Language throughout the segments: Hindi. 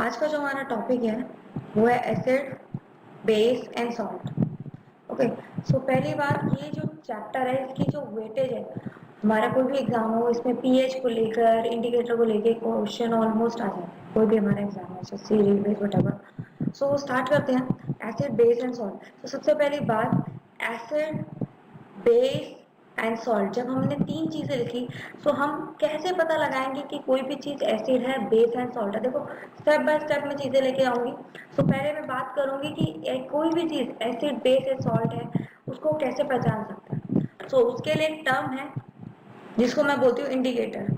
आज का जो हमारा टॉपिक है वो है acid, base and salt. Okay, so पहली बात, ये जो चैप्टर है इसकी जो वेटेज है, हमारा कोई भी एग्जाम हो इसमें पीएच को लेकर, इंडिकेटर को लेकर क्वेश्चन ऑलमोस्ट आ जाता है, कोई भी हमारा एग्जाम है, SSC, railway, whatever. So start करते हैं, एसिड, बेस एंड सॉल्ट। तो सबसे पहली बात, एसिड, बेस एंड सॉल्ट। जब हमने तीन चीजें लिखी तो हम कैसे पता लगाएंगे कि कोई भी चीज एसिड है, बेस एंड सॉल्ट है। देखो, स्टेप बाय स्टेप में चीजें लेके आऊंगी। तो पहले मैं बात करूंगी कि कोई भी चीज एसिड, बेस एंड सॉल्ट है, उसको कैसे पहचान सकते हैं। तो उसके लिए एक टर्म है जिसको मैं बोलती हूँ इंडिकेटर।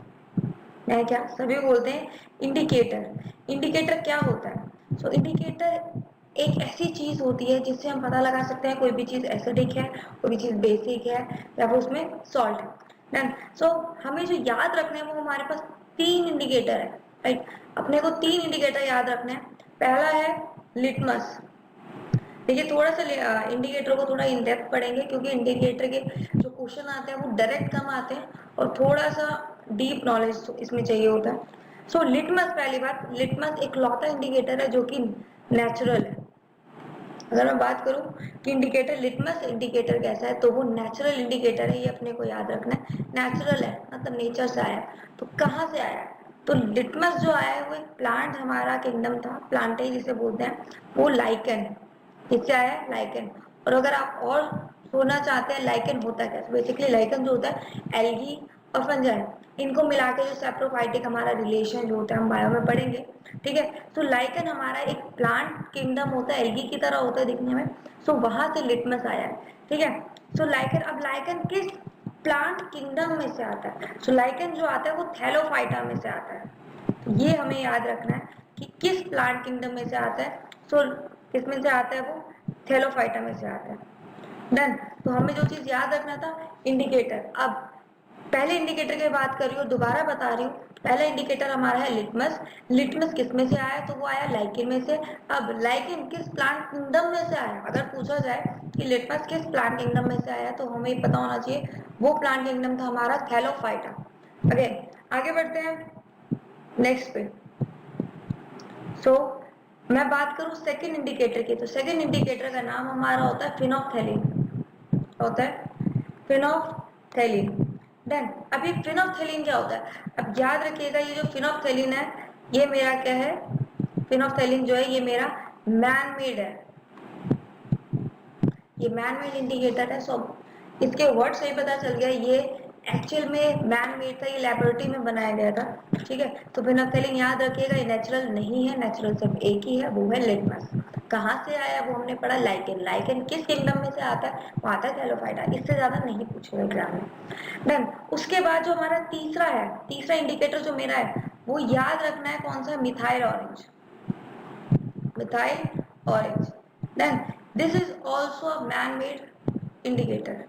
मैं क्या, सभी बोलते हैं इंडिकेटर। इंडिकेटर क्या होता है? सो इंडिकेटर एक ऐसी चीज होती है जिससे हम पता लगा सकते हैं कोई भी चीज एसिडिक है, कोई भी चीज बेसिक है, या फिर उसमें सॉल्ट है। डन। सो हमें जो याद रखना है वो हमारे पास तीन इंडिकेटर है, राइट। अपने को तीन इंडिकेटर याद रखना है। पहला है लिटमस। देखिए, थोड़ा सा इंडिकेटर को थोड़ा इन डेप्थ पढ़ेंगे क्योंकि इंडिकेटर के जो क्वेश्चन आते हैं वो डायरेक्ट कम आते हैं और थोड़ा सा डीप नॉलेज इसमें चाहिए होता है। सो लिटमस, पहली बात, लिटमस एक लौता इंडिकेटर है जो कि नेचुरल है। अगर मैं बात करूं कि इंडिकेटर, लिटमस इंडिकेटर कैसा है, तो वो नेचुरल इंडिकेटर है। ये अपने को याद रखना है, नेचुरल है मतलब नेचर से आया है। तो कहाँ से आया है? तो लिटमस जो आया है वो एक प्लांट, हमारा किंगडम था, प्लांटेज जिसे बोलते हैं, वो लाइकन। किससे आया है? लाइकन। और अगर आप और सुनना चाहते हैं लाइकन होता क्या, बेसिकली लाइकन जो होता है एल्गी और फंजाई, इनको मिला के जो सेप्रोफाइटिक हमारा रिलेशन जो होता है हम बायो में पढ़ेंगे, ठीक है। तो लाइकन हमारा एक प्लांट किंगडम होता है, एल्गी की तरह होता है दिखने में। सो वहां से लिटमस आया है, ठीक है। सो लाइकन, अब लाइकन किस प्लांट किंगडम में से आता है? सो लाइकन जो आता है वो थैलोफाइटा में से आता है। तो ये हमें याद रखना है कि किस प्लांट किंगडम में से आता है। सो किस में से आता है? वो थैलोफाइटा में से आता है। डन। तो हमें जो चीज याद रखना था, इंडिकेटर। अब पहले इंडिकेटर की बात कर रही हूँ, दोबारा बता रही हूँ। पहला इंडिकेटर हमारा है लिटमस। लिटमस किस में से आया? तो वो आया लाइकिन में से। अब लाइकिन किस प्लांट किंगडम में से आया? अगर पूछा जाए कि लिटमस किस प्लांट किंगडम में से आया, तो हमें पता होना चाहिए वो प्लांट किंगडम था हमारा थैलोफाइटा। अगेन आगे बढ़ते हैं नेक्स्ट पे। सो मैं बात करूं सेकंड इंडिकेटर की, तो सेकंड इंडिकेटर का नाम हमारा होता है फिनोफ्थैलीन। होता है फिनोफ्थैलीन। देन अभी फिनोफ्थैलीन क्या होता है? अब याद रखिएगा, ये जो फिनोफ्थैलीन है ये मेरा क्या है? फिनोफ्थैलीन जो है ये मेरा मैन मेड है, ये मैन मेड इंडिकेटर है। सो इसके वर्ड से ही पता चल गया ये एक्चुअल में मैन मेड था, ये लेबोरेटरी में बनाया गया था, ठीक है। तो फिनोक्सेलिन याद रखिएगा, ये नेचुरल नहीं है, नेचुरल सिर्फ एक ही है, वो है लिटमस। कहाँ से आया वो हमने पढ़ा, लाइकेन। लाइकेन किस किंगडम में से आता है? वो आता है थैलोफाइटा। इससे ज्यादा नहीं पूछेगा एग्जाम में। देन उसके बाद जो हमारा तीसरा है, तीसरा इंडिकेटर जो मेरा है वो याद रखना है, कौन सा? Methyl orange. Methyl orange. Then this is also a man made indicator.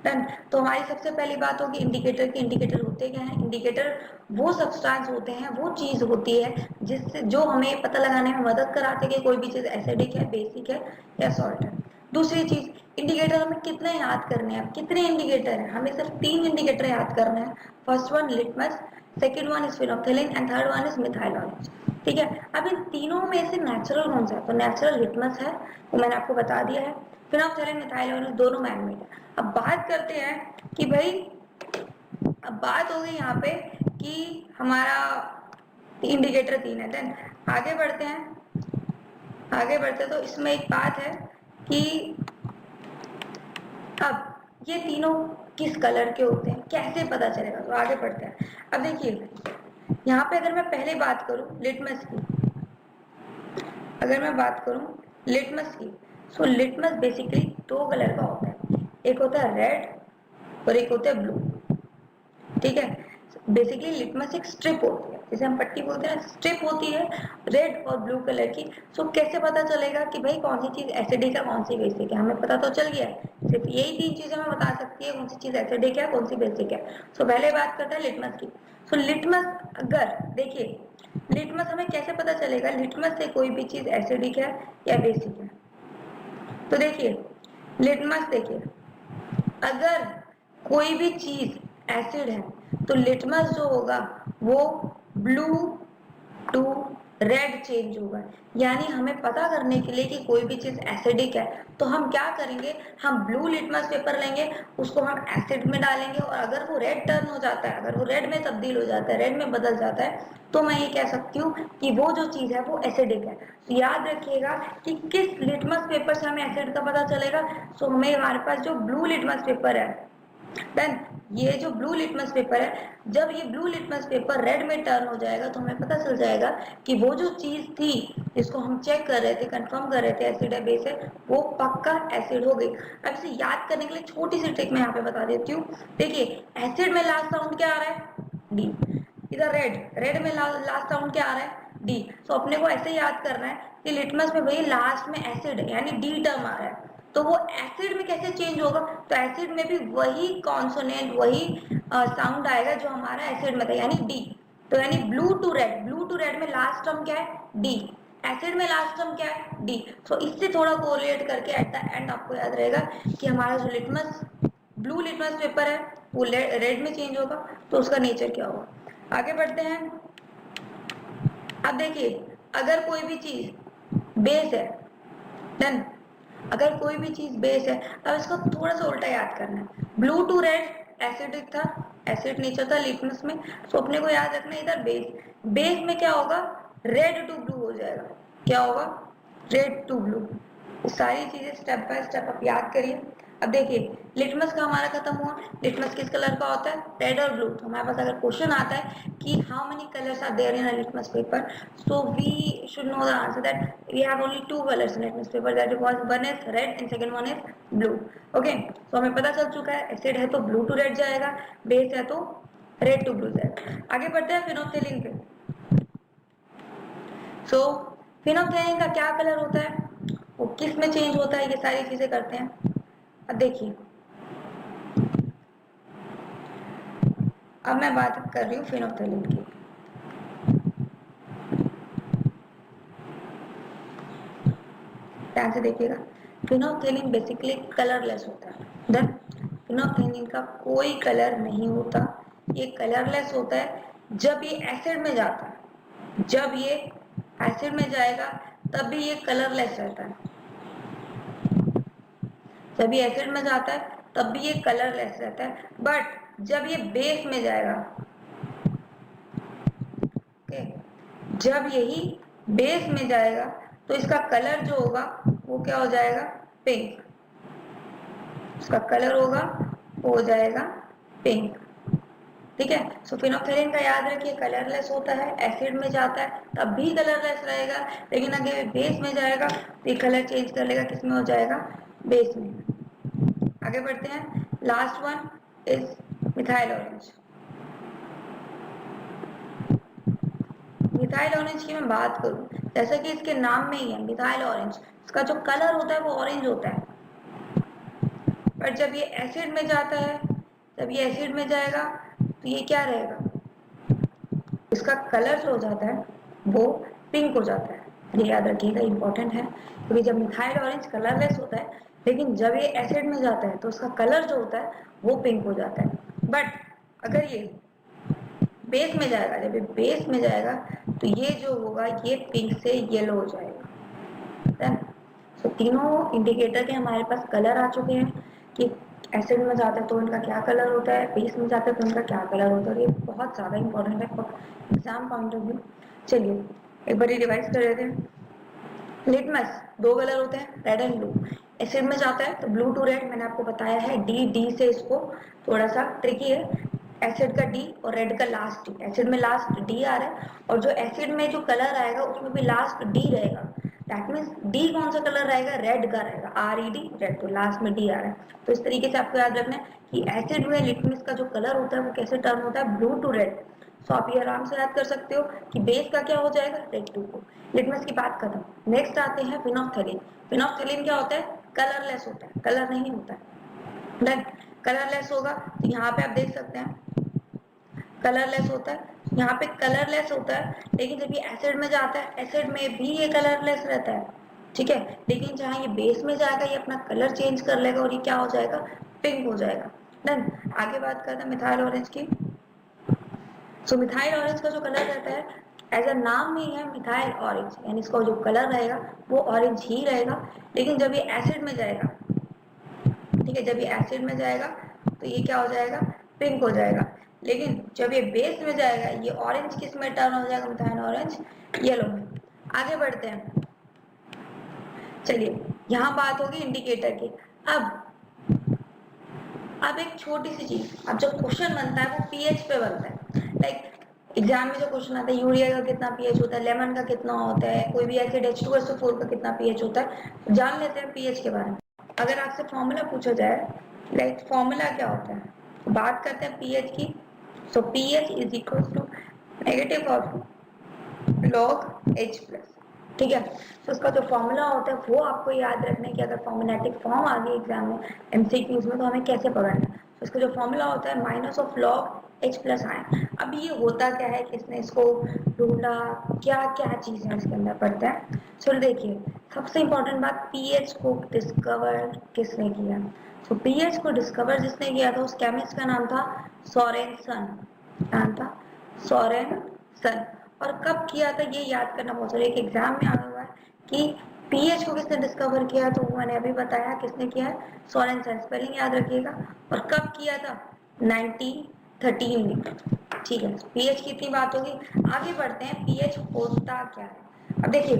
Done. तो हमारी सबसे पहली बात होगी इंडिकेटर की। इंडिकेटर होते क्या है? इंडिकेटर वो सब्सटेंस होते हैं, वो चीज होती है जिससे जो हमें पता लगाने में मदद कराते हैं कि कोई भी चीज एसिडिक है, बेसिक है या सॉल्ट है। दूसरी चीज, इंडिकेटर हमें कितने याद करने हैं? कितने इंडिकेटर हैं? हमें सिर्फ तीन इंडिकेटर याद करना है। First one litmus, second one is phenolphthalein and third one is methyl orange, ठीक है। अब इन तीनों में से नेचुरल कौन सा है? तो नेचुरल लिटमस है, वो मैंने आपको बता दिया है। फिनोक्सेलिन, मिथाइल ऑरेंज दोनों मैनमेड है। अब बात करते हैं कि भाई, अब बात हो गई यहाँ पे कि हमारा इंडिकेटर तीन है। देन आगे बढ़ते हैं, आगे बढ़ते तो इसमें एक बात है कि अब ये तीनों किस कलर के होते हैं, कैसे पता चलेगा? तो आगे बढ़ते हैं। अब देखिए, यहाँ पे अगर मैं पहले बात करूं लिटमस की, अगर मैं बात करूं लिटमस की, सो लिटमस बेसिकली दो कलर का होता है, एक होता है रेड और एक होता है ब्लू, ठीक है। बेसिकली लिटमस एक स्ट्रिप होती है, जैसे हम पट्टी बोलते हैं, स्ट्रिप होती है रेड और ब्लू कलर की। सो कैसे पता चलेगा कि भाई कौन सी चीज एसिडिक है, कौन सी बेसिक है? हमें पता तो चल गया है, सिर्फ यही तीन चीजें हमें बता सकती है कौन सी चीज एसिडिक है, कौन सी बेसिक है। सो पहले बात करते हैं लिटमस की। सो लिटमस, अगर देखिए लिटमस हमें कैसे पता चलेगा लिटमस से कोई भी चीज एसिडिक है या बेसिक है? तो देखिए लिटमस, देखिए अगर कोई भी चीज एसिड है तो लिटमस जो होगा वो ब्लू रेड चेंज होगा। यानी हमें पता करने के लिए कि कोई भी चीज एसिडिक है तो हम क्या करेंगे, हम ब्लू लिटमस पेपर लेंगे, उसको हम एसिड में डालेंगे और अगर वो रेड टर्न हो जाता है, अगर वो रेड में तब्दील हो जाता है, रेड में बदल जाता है, तो मैं ये कह सकती हूँ कि वो जो चीज है वो एसिडिक है। तो याद रखिएगा कि किस लिटमस पेपर से हमें एसिड का पता चलेगा। सो हमें हमारे पास जो ब्लू लिटमस पेपर है, देन ये जो ब्लू लिटमस पेपर है, जब ये ब्लू लिटमस पेपर रेड में टर्न हो जाएगा तो हमें पता चल जाएगा कि वो जो चीज थी जिसको हम चेक कर रहे थे, कंफर्म कर रहे थे एसिड है बेस है, वो पक्का एसिड हो गई। अब इसे याद करने के लिए छोटी सी ट्रिक मैं यहाँ पे बता देती हूँ। देखिए एसिड में लास्ट साउंड क्या आ रहा है, डी। इधर रेड, रेड में लास्ट साउंड क्या आ रहा है, डी। तो अपने को ऐसे याद करना है कि लिटमस में भाई लास्ट में एसिड है यानी डी टर्म आ रहा है, तो वो एसिड में कैसे चेंज होगा, तो एसिड में भी वही कॉन्सोनेंट, वही साउंड आएगा जो हमारा एसिड में था यानी डी। तो यानी blue to red, blue to red में लास्ट टर्म क्या है, डी। एसिड में लास्ट टर्म क्या है, डी। तो इससे थोड़ा कोरिलेट करके एट द एंड आपको याद रहेगा कि हमारा जो लिटमस, ब्लू लिटमस पेपर है वो रेड में चेंज होगा, तो उसका नेचर क्या होगा। आगे बढ़ते हैं। अब देखिए अगर कोई भी चीज बेस है, डन, अगर कोई भी चीज बेस है, अब इसको थोड़ा सा उल्टा याद करना है। ब्लू टू रेड एसिडिक था, एसिड नेचर था लिटमस में, तो अपने को याद रखना है इधर बेस, बेस में क्या होगा, रेड टू ब्लू हो जाएगा। क्या होगा, रेड टू ब्लू। सारी चीजें स्टेप बाय स्टेप आप याद करिए। अब देखिए लिटमस का हमारा खत्म हुआ, लिटमस किस कलर का होता है, रेड और ब्लू। तो हमारे पास अगर क्वेश्चन आता है कि how many colours are there in a litmus paper, so we should know the answer that we have only two colors in litmus paper, that was one is red and second one is blue. Okay, so हमें पता चल चुका है एसिड है तो ब्लू टू रेड जाएगा, बेस है तो रेड टू ब्लू जाएगा। आगे बढ़ते हैं फिनोक्सिलिन पे। सो फिनोक्सिलिन का क्या कलर होता है, वो किस में चेंज होता है, ये सारी चीजें करते हैं। अब देखिए अब मैं बात कर रही हूँ फिनोक्सिलिन की। ध्यान से देखिएगा, फिनोक्सिलिन बेसिकली कलरलेस होता है। देन फिनोक्सिलिन का कोई कलर नहीं होता, ये कलरलेस होता है जब ये एसिड में जाता है। जब ये एसिड में जाएगा तब भी ये कलरलेस रहता है, जब ये एसिड में जाता है तब भी ये कलरलेस रहता है। बट जब ये बेस में जाएगा, ओके, जब यही बेस में जाएगा तो इसका कलर जो होगा वो क्या हो जाएगा, पिंक। इसका कलर होगा वो हो जाएगा पिंक। ठीक है, सो फिनोक्सिलिन का याद रखिए कलरलेस होता है, एसिड में जाता है तब भी कलरलेस रहेगा, लेकिन अगर बेस में जाएगा तो ये कलर चेंज कर लेगा, किस में हो जाएगा, बेस में। आगे बढ़ते हैं, last one is methyl orange. Methyl orange की मैं बात करूं, जैसा कि इसके नाम में ही है मिथाइल ऑरेंज, इसका जो कलर होता है वो ऑरेंज होता है। पर जब ये एसिड में जाता है, जब ये एसिड में जाएगा तो ये क्या रहेगा, इसका कलर जो हो जाता है वो पिंक हो जाता है। ये याद रखिएगा, इंपॉर्टेंट है, क्योंकि जब मिथाइल ऑरेंज कलरलेस होता है, लेकिन जब ये एसिड में जाता है तो उसका कलर जो होता है वो पिंक हो जाता है। बट अगर ये बेस में जाएगा, जब ये बेस में जाएगा तो ये जो होगा ये पिंक से येलो हो जाएगा। तो तीनों इंडिकेटर के हमारे पास कलर आ चुके हैं कि एसिड में जाता है तो इनका क्या कलर होता है, बेस में जाता है तो इनका क्या कलर होता है। ये बहुत ज़्यादा इंपॉर्टेंट है for exam point of view. चलिए एक बार रिवाइज कर लेते हैं। लिटमस दो कलर होते हैं, रेड एंड ब्लू। एसिड में जाता है तो ब्लू टू रेड, मैंने आपको बताया है, डी, डी से इसको थोड़ा सा ट्रिकी है, एसिड का डी और रेड का लास्ट डी। एसिड में लास्ट डी आ रहा है और जो एसिड में जो कलर आएगा उसमें भी लास्ट डी रहेगा। दैट मीन्स डी कौन सा कलर रहेगा, रेड का रहेगा, आर ई डी रेड, तो लास्ट में डी आ रहा है। तो इस तरीके से आपको याद रखना है कि एसिड में लिटमस का जो कलर होता है वो कैसे टर्न होता है, ब्लू टू रेड। सो आप ये आराम से याद कर सकते हो कि बेस का क्या हो जाएगा, रेड टू को। लिटमस की बात खत्म। नेक्स्ट आते हैं फिनोक्सिलिन। फिनोक्सिलिन क्या होता है, कलरलेस होता है, कलर नहीं होता है। देन कलरलेस होगा तो यहाँ पे आप देख सकते हैं कलरलेस होता है, यहाँ पे कलरलेस होता है, लेकिन जब ये एसिड में जाता है, एसिड में भी ये कलरलेस रहता है, ठीक है, लेकिन जहाँ ये बेस में जाएगा ये अपना कलर चेंज कर लेगा और ये क्या हो जाएगा, पिंक हो जाएगा। देन आगे बात करते हैं मिथाइल ऑरेंज की। सो मिथाइल ऑरेंज का जो कलर रहता है, एज अ नाम में ही है मिथाइल ऑरेंज, यानी इसका जो कलर रहेगा वो ऑरेंज ही रहेगा। लेकिन जब ये एसिड में जाएगा, ठीक है, जब ये एसिड में जाएगा तो ये क्या हो जाएगा, पिंक हो जाएगा। लेकिन जब ये बेस में जाएगा ये ऑरेंज किस में टर्न हो जाएगा, मिथाइल ऑरेंज येलो में। आगे बढ़ते हैं, चलिए यहाँ बात होगी इंडिकेटर की। अब एक छोटी सी चीज, अब जब क्वेश्चन बनता है वो पीएच पे बनता है। लाइक एग्जाम में जो क्वेश्चन आता है यूरिया का कितना पीएच होता है, लेमन का कितना होता है, कोई भी एसिड H2SO4 का कितना पीएच होता है, जान लेते हैं पीएच के बारे में। अगर आपसे फॉर्मूला पूछा जाए, लाइक फॉर्मूला क्या होता है, तो बात करते हैं पीएच की। सो pH is equal to negative of log H plus, ठीक है। तो उसका जो फॉर्मूला होता है वो आपको याद रखना है कि अगर फॉर्मेटिक फॉर्म आ गई एग्जाम में एमसीक्यूज में तो हमें कैसे पढ़ना है। तो इसका जो फॉर्मूला होता है minus of log H plus ion. अब ये होता क्या है, किसने इसको ढूंढा, क्या क्या चीजें इसके अंदर पड़ता है। चलो देखिए, सबसे इंपॉर्टेंट बात, पीएच को डिस्कवर किसने किया। तो पीएच को डिस्कवर जिसने किया था उस केमिस्ट का नाम था सोरेनसन, नाम था सोरेनसन। और कब किया था ये याद करना बहुत जरूरी है, एक एग्जाम में आया हुआ है कि पीएच को किसने डिस्कवर किया, तो वो मैंने अभी बताया किसने किया है, सोरेनसन, स्पेलिंग याद रखिएगा। और कब किया था, 1913 में, ठीक है। पीएच की इतनी बात होगी, आगे बढ़ते हैं पीएच होता क्या है। अब देखिए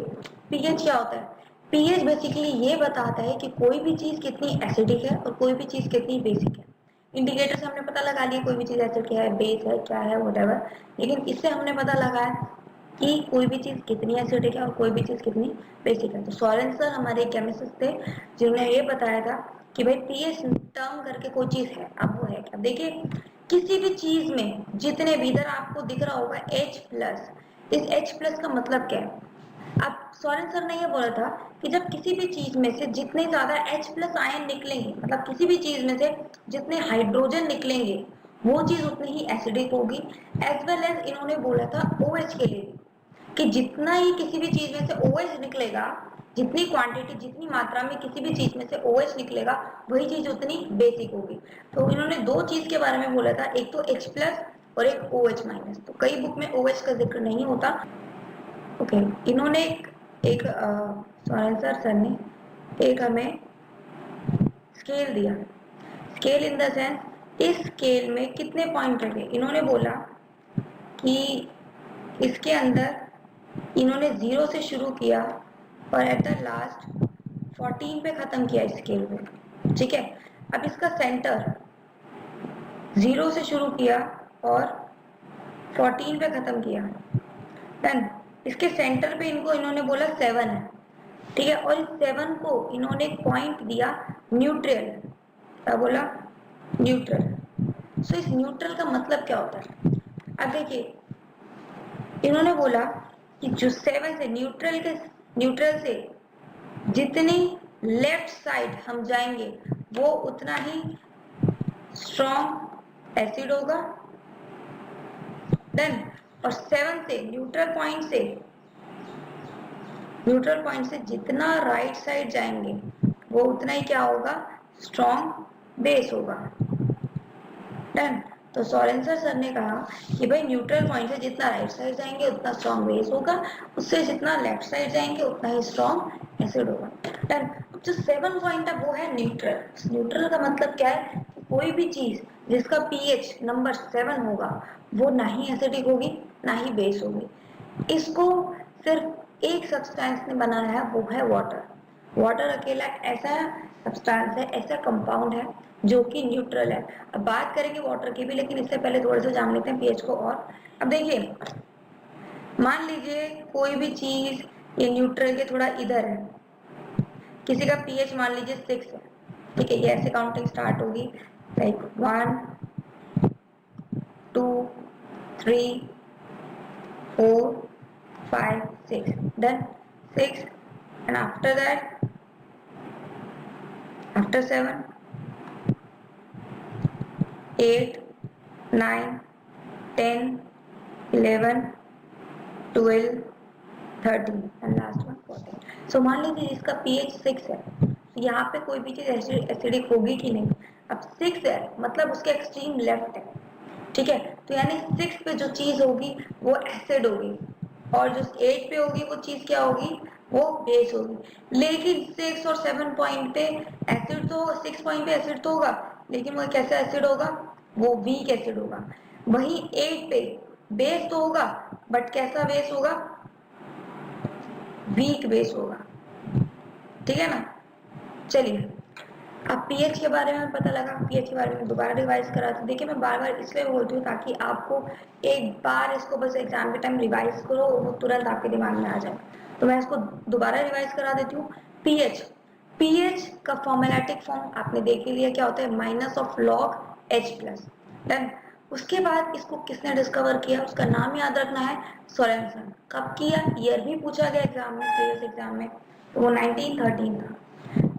पीएच क्या होता है, पीएच बेसिकली ये बताता है कि कोई भी चीज कितनी एसिडिक है और कोई भी चीज कितनी बेसिक है। इंडिकेटर से हमने पता लगा लिया कोई भी चीज एसिड क्या है, बेस है, क्या है, व्हाटएवर। लेकिन इससे हमने पता लगाया कि कोई भी चीज कितनी एसिडिक है और कोई भी चीज कितनी बेसिक है। तो सोरेनसन हमारे केमिस्ट थे जिन्होंने ये बताया था कि भाई पीएच टर्म करके कोई चीज है। अब वो है क्या, देखिए किसी भी चीज में जितने भी, इधर आपको दिख रहा होगा H प्लस, इस H प्लस का मतलब क्या है। अब सोरेन सर ने ये बोला था कि जब किसी भी चीज में से जितने ज्यादा H प्लस आयन निकलेंगे, मतलब किसी भी चीज में से जितने हाइड्रोजन निकलेंगे वो चीज उतनी ही एसिडिक होगी। एज वेल एज इन्होंने बोला था OH के लिए कि जितना ही किसी भी चीज में से OH निकलेगा, जितनी क्वांटिटी, जितनी मात्रा में किसी भी चीज में से OH निकलेगा वही चीज उतनी बेसिक होगी। तो इन्होंने दो चीज के बारे में बोला था, एक तो H प्लस और एक OH माइनस। तो कई बुक में OH का जिक्र नहीं होता। ओके, इन्होंने एक सोरेनसन सर ने एक हमें स्केल दिया, स्केल इन द सेंस इस स्केल में कितने पॉइंट रखे। इन्होंने बोला कि इसके अंदर इन्होंने 0 से शुरू किया और एट द लास्ट 14 पे खत्म किया इस स्केल में, ठीक है। अब इसका सेंटर 0 से शुरू किया और 14 पे खत्म किया, डन। इसके सेंटर पे इन्होंने बोला 7 है, ठीक है। और इस 7 को इन्होंने एक पॉइंट दिया न्यूट्रल, क्या बोला, न्यूट्रल। सो इस न्यूट्रल का मतलब क्या होता है। अब देखिए इन्होंने बोला कि जो 7 से न्यूट्रल से जितनी लेफ्ट साइड हम जाएंगे वो उतना ही स्ट्रॉन्ग एसिड होगा, देन। और 7 से न्यूट्रल पॉइंट से जितना राइट साइड जाएंगे वो उतना ही क्या होगा, स्ट्रॉन्ग बेस होगा, डन। तो सोरेनसन सर ने कहा कि भाई न्यूट्रल पॉइंट से जितना राइट साइड जाएंगे उतना स्ट्रॉन्ग बेस होगा, उससे जितना लेफ्ट साइड जाएंगे उतना ही स्ट्रॉन्ग एसिड होगा, डन। जो 7 पॉइंट है वो है न्यूट्रल। न्यूट्रल का मतलब क्या है, कोई भी चीज जिसका पीएच नंबर 7 होगा वो ना ही एसिडिक होगी ना ही बेस होगी। इसको सिर्फ एक सब्सटेंस ने बनाया है, वो है वाटर। वाटर अकेला ऐसा सब्सटेंस है, ऐसा कंपाउंड है जो कि न्यूट्रल है। अब बात करेंगे वाटर की भी, लेकिन इससे पहले थोड़ा सा जान लेते हैं पीएच को। और अब देखिए मान लीजिए कोई भी चीज ये न्यूट्रल के थोड़ा इधर है, किसी का पीएच मान लीजिए 6 है, ठीक है। ये ऐसे काउंटिंग स्टार्ट होगी, like 1 2 3 4 5 6, done, 6। and after that, after 7 8 9 10 11 12 13 and last one 14। सो मान लीजिए इसका पीएच 6 है, तो यहाँ पे कोई भी चीज एसिडिक होगी कि नहीं। अब 6 है मतलब उसके एक्सट्रीम लेफ्ट है, ठीक है। तो यानी 6 पे जो चीज होगी वो एसिड होगी और जो 8 पे होगी वो चीज क्या होगी, वो बेस होगी। लेकिन 6 और 7 पॉइंट पे एसिड तो, 6 पॉइंट पे एसिड तो होगा, लेकिन वो कैसा एसिड होगा, वो वीक एसिड होगा। वही 8 पे बेस तो होगा, बट कैसा बेस होगा, वीक बेस होगा। ठीक है ना। चलिए, अब पीएच के बारे में पता लगा, पीएच के बारे में दोबारा रिवाइज कराते। देखिए मैं बार बार इसलिए बोलती हूँ ताकि आपको एक बार इसको बस एग्जाम के टाइम रिवाइज करो, वो तुरंत आपके दिमाग में आ जाए। तो मैं इसको दोबारा रिवाइज करा देती हूँ। पीएच, पीएच का फॉर्मेटिक फॉर्म आपने देख ही लिया, क्या होता है, minus of log H plus. Done. उसके बाद इसको किसने डिस्कवर किया, उसका नाम याद रखना है, सोरेनसन। कब किया, ईयर भी पूछा गया एग्जाम में, प्रीवियस एग्जाम में, तो वो 1913 था।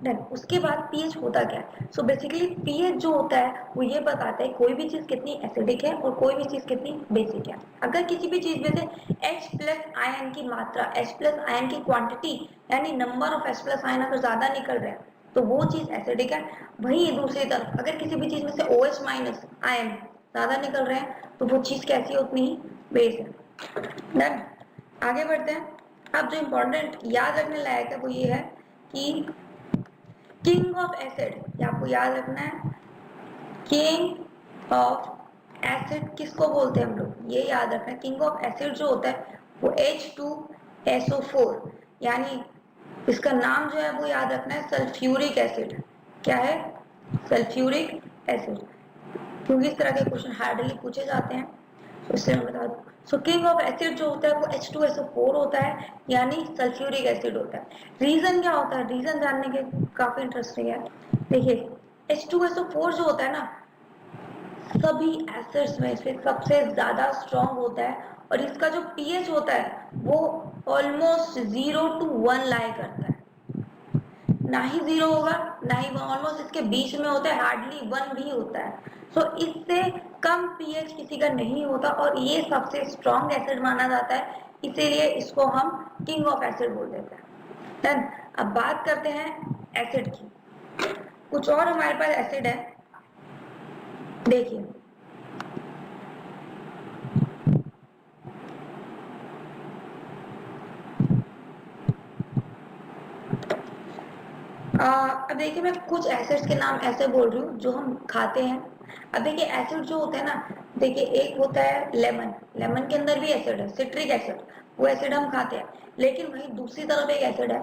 डन। उसके बाद पीएच होता क्या है, सो बेसिकली पीएच जो होता है वो ये बताता है कोई भी चीज कितनी एसिडिक है और कोई भी चीज कितनी बेसिक है। अगर किसी भी चीज में से H प्लस आयन की मात्रा, H प्लस आयन की क्वांटिटी, यानी number of H plus ion अगर ज्यादा निकल रहे हैं तो वो चीज एसिडिक है। वही दूसरी तरफ अगर किसी भी चीज में से OH माइनस आयन ज्यादा निकल रहे हैं तो वो चीज कैसी है, उतनी ही बेस है। डन। आगे बढ़ते हैं। अब जो इम्पोर्टेंट याद रखने लायक है वो ये है कि किंग ऑफ एसिड, ये आपको याद रखना है, किंग ऑफ एसिड किसको बोलते हैं हम लोग, ये याद रखना है। किंग ऑफ एसिड जो होता है वो H2SO4, यानी इसका नाम जो है वो याद रखना है सल्फ्यूरिक एसिड। क्या है, सल्फ्यूरिक एसिड, क्योंकि इस तरह के क्वेश्चन हार्डली पूछे जाते हैं, तो इससे मैं बता दूं। सो किंग ऑफ एसिड जो होता है वो H2SO4 होता है, यानी सल्फ्यूरिक एसिड होता है। रीजन क्या होता है, रीजन जानने के काफी इंटरेस्टिंग है। देखिए H2SO4 जो होता है ना, सभी एसिड्स में से सबसे ज्यादा स्ट्रॉन्ग होता है, और इसका जो पीएच होता है वो ऑलमोस्ट 0 to 1 लाई करता है। ना ही 0 होगा ना ही 1, ऑलमोस्ट इसके बीच में होता है, हार्डली 1 भी होता है। सो इससे कम पीएच किसी का नहीं होता, और ये सबसे स्ट्रॉन्ग एसिड माना जाता है, इसीलिए इसको हम किंग ऑफ एसिड बोल देते हैं। डन। अब बात करते हैं एसिड की। कुछ और हमारे पास एसिड है, देखिए अब देखिए मैं कुछ एसिड्स के नाम ऐसे बोल रही हूँ जो हम खाते हैं। अब देखिए एसिड जो होते हैं ना, देखिए एक होता है लेमन, लेमन के अंदर भी एसिड है, सिट्रिक एसिड, वो एसिड हम खाते हैं। लेकिन वही दूसरी तरफ एक एसिड है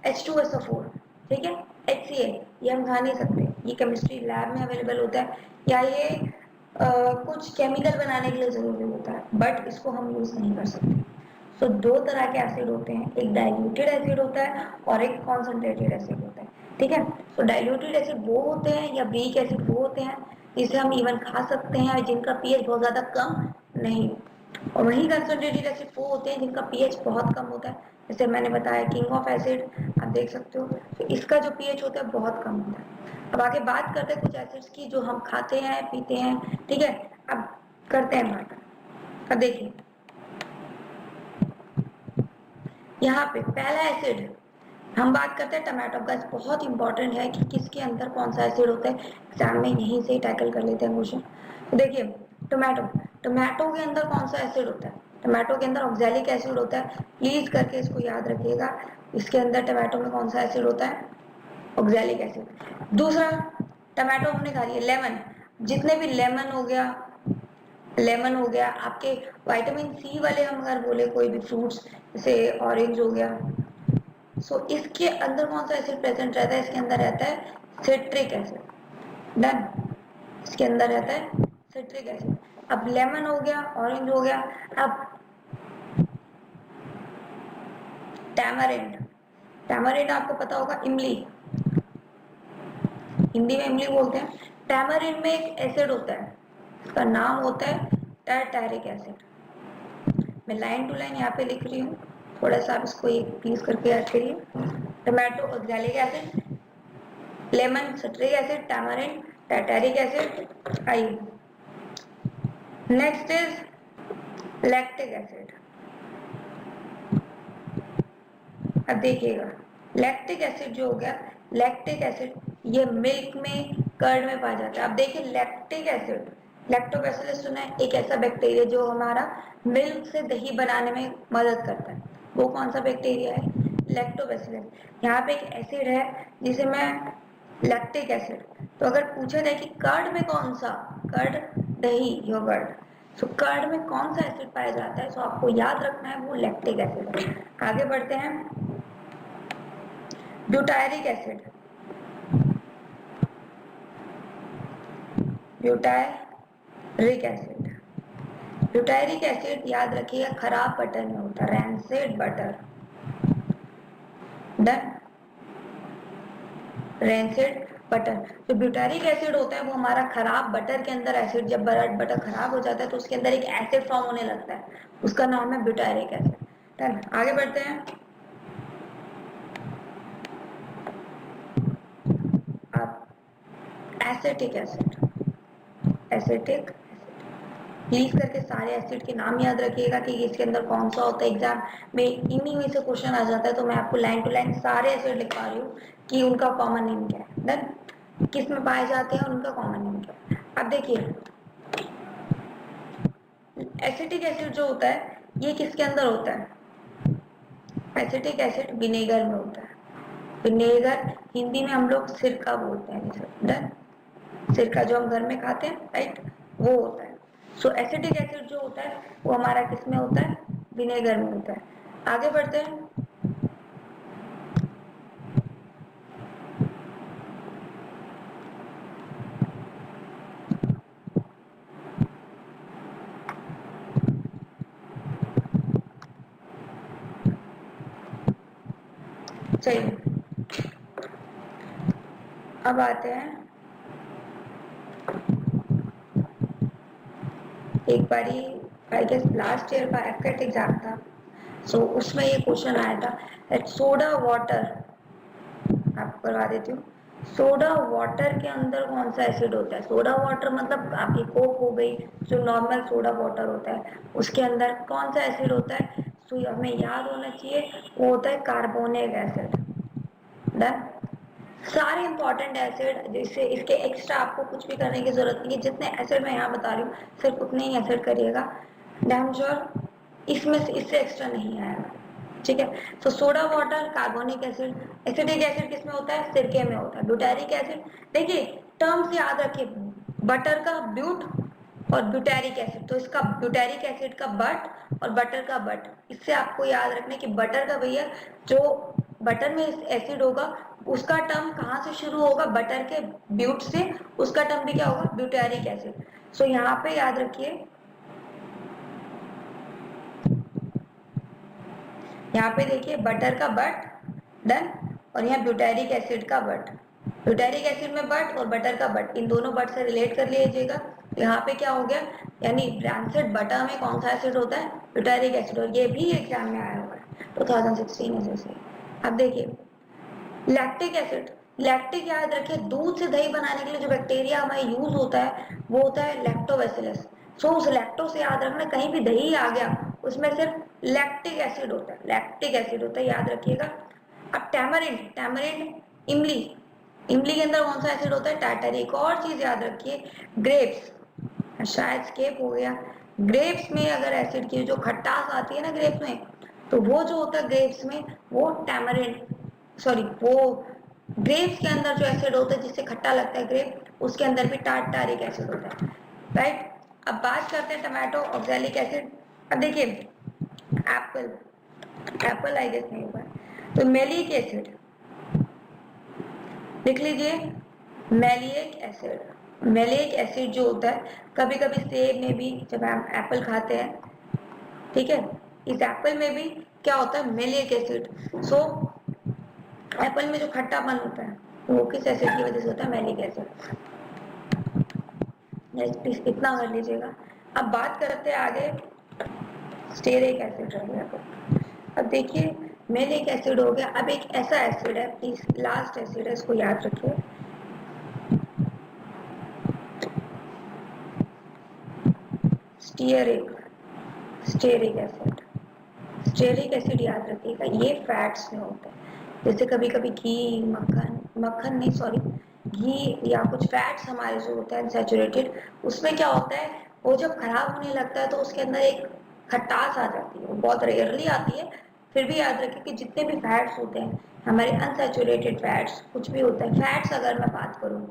H2SO4, ठीक है, HCl, ये हम खा नहीं सकते, ये केमिस्ट्री लैब में अवेलेबल होता है, या ये कुछ केमिकल बनाने के लिए जरूरी होता है, बट इसको हम यूज नहीं कर सकते। तो दो तरह के एसिड होते हैं, एक डाइल्यूटेड एसिड होता है और एक कॉन्सेंट्रेटेड एसिड होता है। ठीक है, तो डाइल्यूटेड एसिड वो होते हैं या वीक एसिड वो होते हैं जिसे हम इवन खा सकते हैं और जिनका पीएच बहुत ज्यादा कम नहीं। और वही कंसंट्रेटेड एसिड वो होते हैं जिनका पीएच बहुत कम होता है, जैसे मैंने बताया किंग ऑफ एसिड, आप देख सकते हो, तो इसका जो पीएच होता है बहुत कम होता है। अब आगे बात करते हैं कुछ एसिड्स की जो हम खाते हैं पीते हैं। ठीक है, अब करते हैं बात। अब देखिए यहाँ पे पहला एसिड हम बात करते हैं टमाटो का, बहुत इंपॉर्टेंट है कि किसके अंदर कौन सा एसिड होता है, एग्जाम में यहीं से ही टैकल कर लेते हैं क्वेश्चन। तो देखिए टोमेटो, टोमेटो के अंदर कौन सा एसिड होता है, टोमेटो के अंदर ऑक्सैलिक एसिड होता है, प्लीज करके इसको याद रखिएगा। इसके अंदर टोमेटो में कौन सा एसिड होता है, ऑक्सैलिक एसिड। दूसरा टोमेटो हमने खा लिया, लेमन, जितने भी लेमन हो गया, लेमन हो गया, आपके विटामिन सी वाले हम अगर बोले कोई भी फ्रूट्स जैसे ऑरेंज हो गया, सो इसके अंदर कौन सा एसिड प्रेजेंट रहता है, इसके अंदर रहता है सिट्रिक एसिड। डन, इसके अंदर रहता है सिट्रिक एसिड। अब लेमन हो गया, ऑरेंज हो गया, अब टैमरिंड, टैमरिंड आपको पता होगा, इमली, हिंदी में इमली बोलते हैं। टैमरिंड में एक एसिड होता है, इसका नाम होता है टारटैरिक एसिड। मैं लाइन टू लाइन यहाँ पे लिख रही हूँ, थोड़ा सा आप इसको एक प्लीज करके याद करिए। Tomato oxalic acid, lemon citric acid, tamarind tartaric acid. आइए नेक्स्ट इज लैक्टिक एसिड। अब देखिएगा लैक्टिक एसिड जो हो गया, लैक्टिक एसिड ये मिल्क में कर्ड में पाया जाता है। अब देखिए लैक्टिक एसिड, लैक्टोबैसिलस सुना है, एक ऐसा बैक्टीरिया जो हमारा मिल्क से दही बनाने में मदद करता है। वो कौन सा बैक्टीरिया है? लैक्टोबैसिलस। यहाँ पे एक एसिड है जिसे मैं लैक्टिक एसिड। तो अगर पूछा जाए कि कर्ड में कौन सा, कर्ड, दही, योगर्ट, तो कर्ड में कौन सा एसिड पाया जाता है, तो आपको याद रखना है वो लैक्टिक एसिड है। आगे बढ़ते हैं, butyric acid. Butyric acid, butyric acid याद रखिएगा खराब बटर में होता है, rancid butter. Done, rancid butter. जो ब्यूटारिक एसिड होता है वो हमारा खराब बटर के अंदर एसिड, जब बटर खराब हो जाता है तो उसके अंदर एक एसिड फॉर्म होने लगता है, उसका नाम है ब्यूटारिक एसिड। डन, आगे बढ़ते हैं। अब एसिटिक एसिड, एसिटिक, प्लीज करके सारे एसिड के नाम याद रखिएगा कि इसके अंदर कौन सा होता है। एग्जाम में इन्हीं में से क्वेश्चन आ जाता है, तो मैं आपको लाइन टू लाइन सारे एसिड लिखवा रही हूँ कि उनका कॉमन नेम क्या है। डन, किस में पाए जाते हैं और उनका कॉमन नेम क्या है। अब देखिए, एसिटिक एसिड जो होता है ये किसके अंदर होता है? एसिटिक एसिड विनेगर में होता है। विनेगर हिंदी में हम लोग सिरका बोलते हैं। डन, सिरका जो हम घर में खाते हैं, राइट, वो होता है। सो एसिटिक एसिड जो होता है वो हमारा किस में होता है? विनेगर में होता है। आगे बढ़ते हैं। चलिए अब आते हैं, एक बारी आई गेस लास्ट ईयर का एफकेट एग्जाम था, सो उसमें ये क्वेश्चन आया था, सोडा वाटर, आपको करवा देती हूँ। सोडा वाटर के अंदर कौन सा एसिड होता है? सोडा वाटर मतलब आपकी कोक हो गई, जो नॉर्मल सोडा वाटर होता है, उसके अंदर कौन सा एसिड होता है? तो हमें याद होना चाहिए, वो होता है कार्बोनिक एसिड। डन, सारे इंपॉर्टेंट एसिड, जिससे इसके एक्स्ट्रा आपको कुछ भी करने की जरूरत नहीं है। जितने एसिड मैं यहाँ बता रही हूँ सिर्फ उतने ही एसिड करिएगा, डैम श्योर इसमें से इससे एक्स्ट्रा नहीं आएगा। ठीक है, तो soda water, carbonic acid. Acidic acid किस में होता है? सिरके में होता है। ब्यूटारिक एसिड, देखिए टर्म्स याद रखिए, बटर का ब्यूट और ब्यूटारिक एसिड, तो इसका ब्यूटारिक एसिड का बट और बटर का बट, इससे आपको याद रखना कि बटर का भैया जो बटर में एसिड होगा उसका टर्म कहाँ से शुरू होगा? बटर के ब्यूट से, उसका टर्म भी क्या होगा? Butyric acid. सो यहाँ पे याद रखिए, यहाँ पे देखिए बटर का बट, डन, और यहाँ ब्यूटारिक एसिड का बट। ब्यूटारिक एसिड में बट और बटर का बट, इन दोनों बट से रिलेट कर लीजिएगा। तो यहाँ पे क्या हो गया, यानी ब्रांसेड बटर में कौन सा एसिड होता है? ब्यूटारिक एसिड, और ये भी एग्जाम में आया हुआ है 2016 से। अब देखिए लैक्टिक एसिड, लैक्टिक याद रखिए, दूध से दही बनाने के लिए जो बैक्टीरिया हमारे यूज होता है वो होता है लैक्टोबैसिलस। सो उस लैक्टो से याद रखना, कहीं भी दही आ गया उसमें सिर्फ लैक्टिक एसिड होता है, लैक्टिक एसिड होता है, याद रखिएगा। अब टैमरिंड, टैमरिंड, इमली, इमली के अंदर कौन सा एसिड होता है? टार्टरिक। और चीज याद रखिए, ग्रेप्स, शायद स्केप हो गया, ग्रेप्स में अगर एसिड की जो खट्टास आती है ना ग्रेप्स में, तो वो जो होता है ग्रेप्स में वो टैमरिंड, सॉरी वो ग्रेप्स के अंदर जो एसिड होता है जिससे खट्टा लगता है ग्रेप, उसके अंदर भी टार्टारिक एसिड होता है, राइट। अब बात करते हैं टमाटो ऑक्सैलिक एसिड। अब देखिए एप्पल, एप्पल आई गेस नहीं होगा, तो मैलिक एसिड लिख लीजिए, मैलिक एसिड। मैलिक एसिड जो होता है, कभी कभी सेब में भी जब हम एप्पल खाते हैं, ठीक है, इस एप्पल में भी क्या होता है? Malic acid. सो एप्पल में जो खट्टापन होता है वो किस एसिड की वजह से होता है? Malic acid. प्लीज इतना कर लीजिएगा। अब बात करते हैं आगे, स्टेरिक एसिड रह गया। अब देखिए मैलिक एसिड हो गया, अब एक ऐसा एसिड है, प्लीज लास्ट एसिड है, इसको याद रखिए, stearic, stearic acid. Stearic acid याद रखिएगा, ये फैट्स में होता है, जैसे कभी कभी घी, मक्खन, मक्खन नहीं सॉरी, घी या कुछ फैट्स हमारे जो होते हैं अनसैचुरेटेड, उसमें क्या होता है, वो जब खराब होने लगता है तो उसके अंदर एक खटास आ जाती है, वो बहुत रेयरली आती है। फिर भी याद रखें कि जितने भी फैट्स होते हैं हमारे अनसैचुरेटेड फैट्स, कुछ भी होता है फैट्स अगर मैं बात करूँ,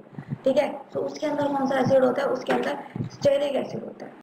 ठीक है, तो उसके अंदर कौन सा एसिड होता है, उसके अंदर स्टेरिक एसिड होता है।